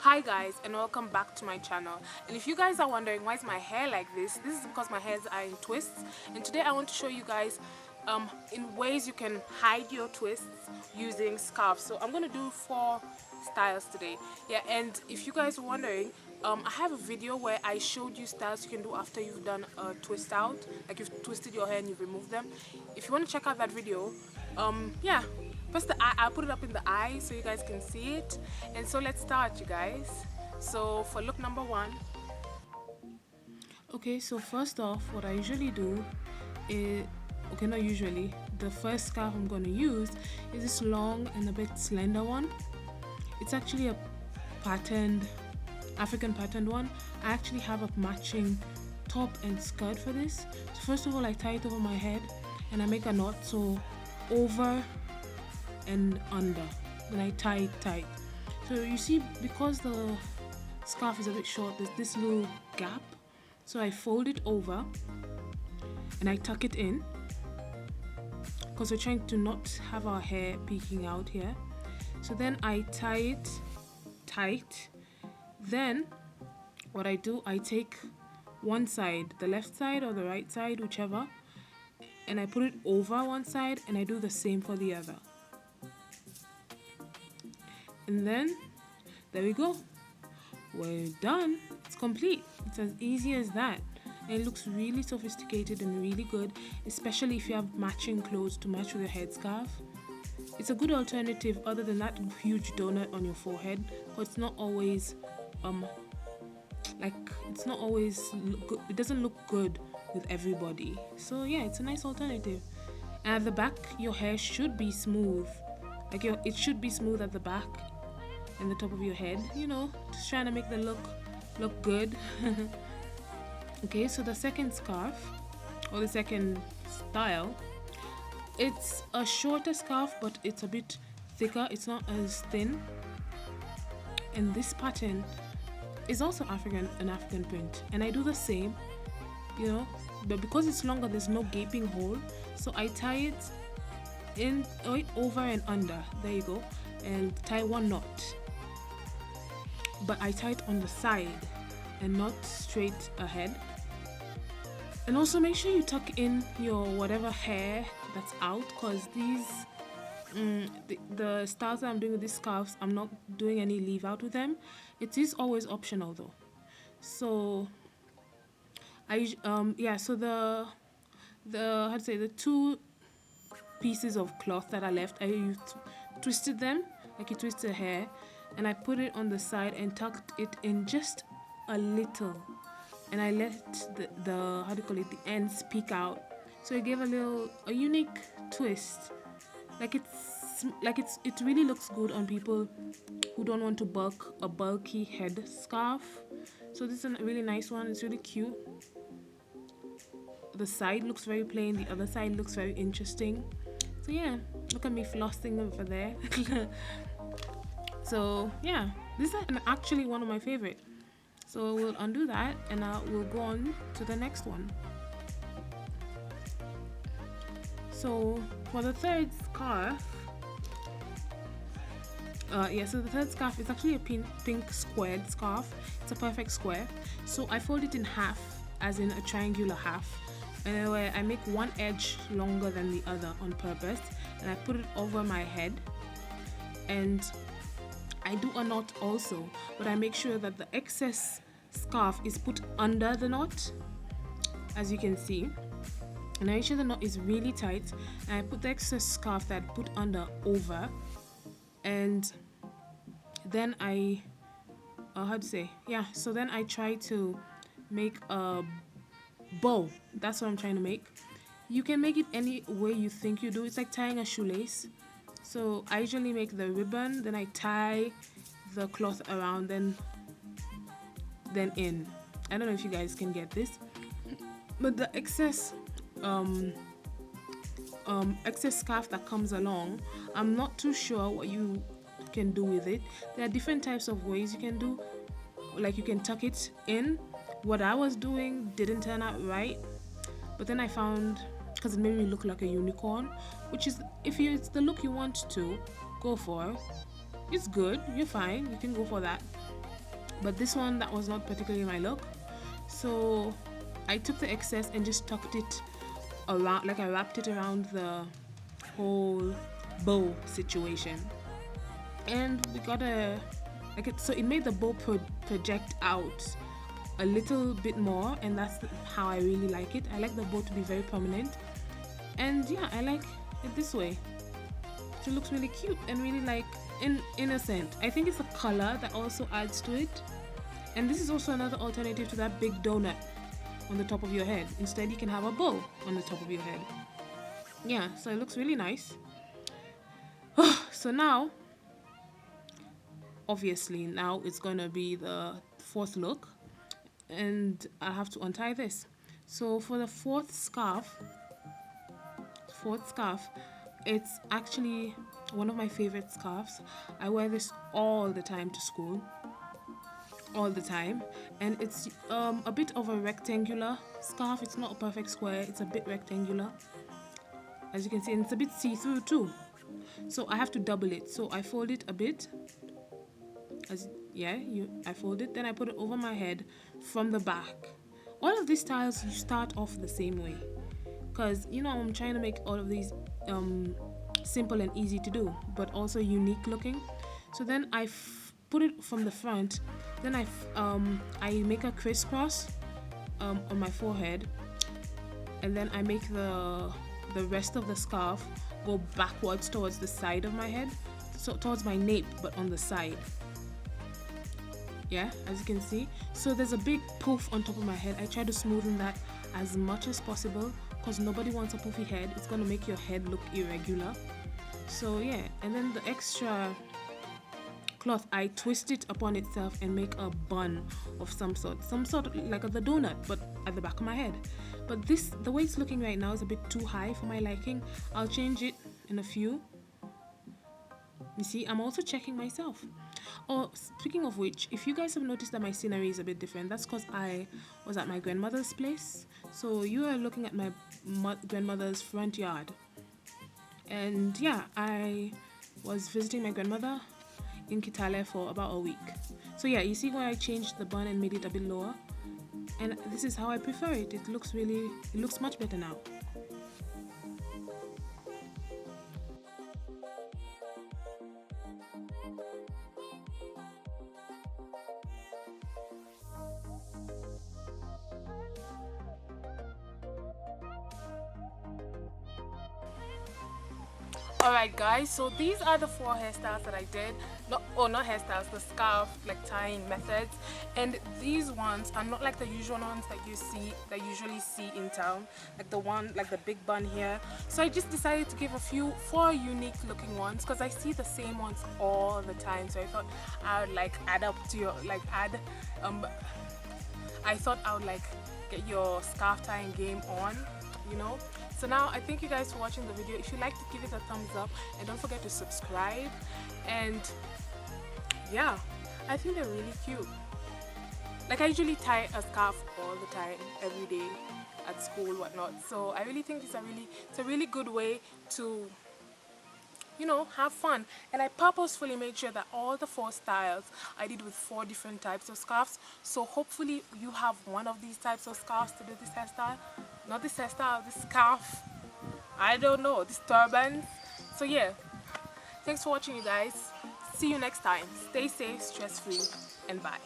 Hi guys, and welcome back to my channel. And if you guys are wondering why is my hair like this is because my hairs are in twists. And today I want to show you guys in ways you can hide your twists using scarves. So I'm gonna do 4 styles today. Yeah, and if you guys are wondering, I have a video where I showed you styles you can do after you've done a twist out, like you've twisted your hair and you've removed them. If you want to check out that video, yeah, press the eye. I'll put it up in the eye so you guys can see it. And so let's start, you guys. So for look number 1. Okay, so first off, what I usually do is, okay, not usually, the first scarf I'm going to use is this long and a bit slender one. It's actually a patterned, African patterned one. I actually have a matching top and skirt for this. So first of all, I tie it over my head and I make a knot, so over and under, then I tie it tight. So you see, because the scarf is a bit short, there's this little gap, so I fold it over and I tuck it in because we're trying to not have our hair peeking out here. So then I tie it tight. Then what I do, I take one side, the left side or the right side, whichever, and I put it over one side and I do the same for the other. And then there we go, we're done. It's complete. It's as easy as that, and it looks really sophisticated and really good, especially if you have matching clothes to match with your headscarf. It's a good alternative other than that huge donut on your forehead, because it's not always it doesn't look good with everybody. So yeah, it's a nice alternative. And at the back, your hair should be smooth, it should be smooth at the back and the top of your head, you know, just trying to make the look good. Okay, so the second scarf, or the second style, it's a shorter scarf but it's a bit thicker, it's not as thin, and this pattern is also an African print, and I do the same, you know, but because it's longer there's no gaping hole, so I tie it in, over and under, there you go, and tie one knot, but I tie it on the side and not straight ahead. And also make sure you tuck in your whatever hair that's out, because these the styles that I'm doing with these scarves, I'm not doing any leave out with them. It is always optional though. So so the the 2 pieces of cloth that are left, I twisted them like you twist a hair, and I put it on the side and tucked it in just a little, and I let the ends peek out, so it gave a unique twist. It really looks good on people who don't want to bulk a bulky head scarf. So this is a really nice one. It's really cute. The side looks very plain, the other side looks very interesting. So yeah, look at me flossing over there. So yeah, this is actually one of my favorite. So we'll undo that and we'll go on to the next one. So for the third scarf, so the third scarf is actually a pink squared scarf. It's a perfect square. So I fold it in half, as in a triangular half, and I make one edge longer than the other on purpose, and I put it over my head, and I do a knot also, but I make sure that the excess scarf is put under the knot, as you can see, and I make sure the knot is really tight, and I put the excess scarf that I put under over, and then so then I try to make a bow. That's what I'm trying to make. You can make it any way you think you do. It's like tying a shoelace. So I usually make the ribbon, then I tie the cloth around, then in. I don't know if you guys can get this, but the excess scarf that comes along, I'm not too sure what you can do with it. There are different types of ways you can do, like you can tuck it in. What I was doing didn't turn out right, but then I found, because it made me look like a unicorn, which is, if it's the look you want to go for, it's good, you're fine, you can go for that. but this one, that was not particularly my look. So I took the excess and just tucked it around, like I wrapped it around the whole bow situation, and we got a like it, so it made the bow project out a little bit more, and that's how I really like it. I like the bow to be very prominent, and yeah, I like it this way. So it looks really cute and really like innocent. I think it's the color that also adds to it, and this is also another alternative to that big donut on the top of your head. Instead, you can have a bow on the top of your head. Yeah, so it looks really nice. So now, obviously, now it's gonna be the fourth look, and I have to untie this. So for the fourth scarf, it's actually one of my favorite scarves. I wear this all the time to school, all the time, and it's a bit of a rectangular scarf. It's not a perfect square, it's a bit rectangular, as you can see, and it's a bit see-through too, so I have to double it. So I fold it a bit, I fold it, then I put it over my head from the back. All of these styles, you start off the same way, because I'm trying to make all of these simple and easy to do, but also unique looking. So then I put it from the front, then I make a crisscross on my forehead, and then I make the rest of the scarf go backwards towards the side of my head, so towards my nape, but on the side. Yeah, as you can see. So there's a big poof on top of my head. I try to smoothen that as much as possible, because nobody wants a poofy head. It's gonna make your head look irregular. So yeah, and then the extra cloth, I twist it upon itself and make a bun of some sort like the donut, but at the back of my head. But the way it's looking right now is a bit too high for my liking. I'll change it in a few. You see, I'm also checking myself. Oh, speaking of which, if you guys have noticed that my scenery is a bit different, that's because I was at my grandmother's place. So you are looking at my grandmother's front yard. And yeah, I was visiting my grandmother in Kitale for about a week. So yeah, you see where I changed the bun and made it a bit lower? And this is how I prefer it. It looks much better now. Alright guys, so these are the 4 hairstyles that I did. Not hairstyles, the scarf like tying methods. And these ones are not like the usual ones that you usually see in town, like the big bun here. So I just decided to give 4 unique looking ones, because I see the same ones all the time. So I thought I would get your scarf tying game on, So now I thank you guys for watching the video. If you liked it, give it a thumbs up, and don't forget to subscribe. And yeah, I think they're really cute. Like, I usually tie a scarf all the time, every day at school, whatnot. So I really think it's a really good way to have fun. And I purposefully made sure that all the 4 styles I did with 4 different types of scarves. So hopefully you have one of these types of scarves to do this hairstyle. Not this hairstyle, this scarf. I don't know, this turban. So yeah, thanks for watching, you guys. See you next time. Stay safe, stress-free, and bye.